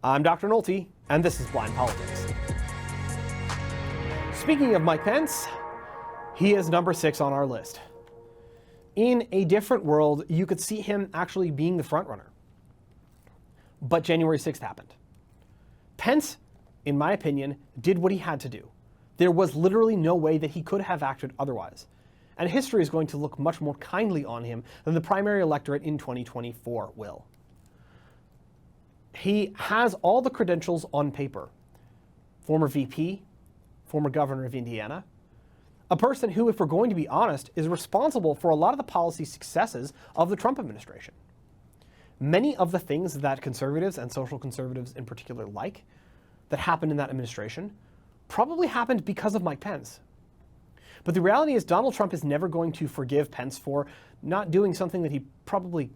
I'm Dr. Nolte, and this is Blind Politics. Speaking of Mike Pence, he is number 6 on our list. In a different world, you could see him actually being the frontrunner. But January 6th happened. Pence, in my opinion, did what he had to do. There was literally no way that he could have acted otherwise. And history is going to look much more kindly on him than the primary electorate in 2024 will. He has all the credentials on paper. Former VP, former governor of Indiana, a person who, if we're going to be honest, is responsible for a lot of the policy successes of the Trump administration. Many of the things that conservatives and social conservatives in particular like that happened in that administration probably happened because of Mike Pence. But the reality is Donald Trump is never going to forgive Pence for not doing something that he probably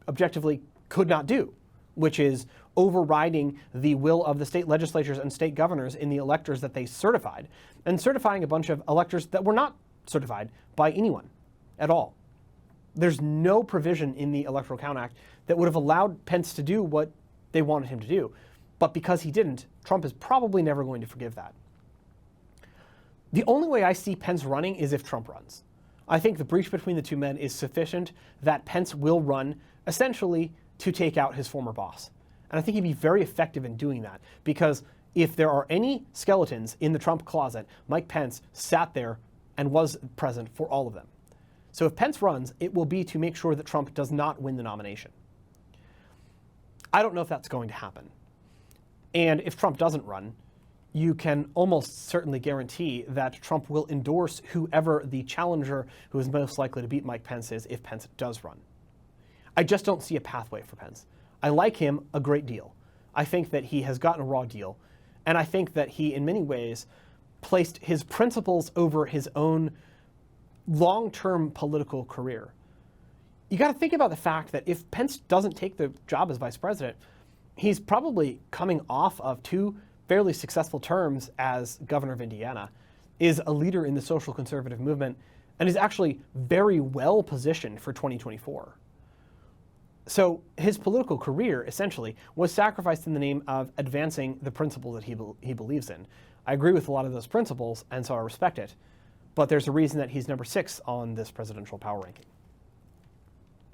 objectively could not do, which is overriding the will of the state legislatures and state governors in the electors that they certified, and certifying a bunch of electors that were not certified by anyone at all. There's no provision in the Electoral Count Act that would have allowed Pence to do what they wanted him to do. But because he didn't, Trump is probably never going to forgive that. The only way I see Pence running is if Trump runs. I think the breach between the two men is sufficient that Pence will run essentially to take out his former boss. And I think he'd be very effective in doing that, because if there are any skeletons in the Trump closet, Mike Pence sat there and was present for all of them. So if Pence runs, it will be to make sure that Trump does not win the nomination. I don't know if that's going to happen. And if Trump doesn't run, you can almost certainly guarantee that Trump will endorse whoever the challenger who is most likely to beat Mike Pence is if Pence does run. I just don't see a pathway for Pence. I like him a great deal. I think that he has gotten a raw deal, and I think that he, in many ways, placed his principles over his own long-term political career. You got to think about the fact that if Pence doesn't take the job as vice president, he's probably coming off of 2 fairly successful terms as governor of Indiana, is a leader in the social conservative movement, and is actually very well positioned for 2024. So his political career, essentially, was sacrificed in the name of advancing the principle that he believes in. I agree with a lot of those principles, and so I respect it. But there's a reason that he's number 6 on this presidential power ranking.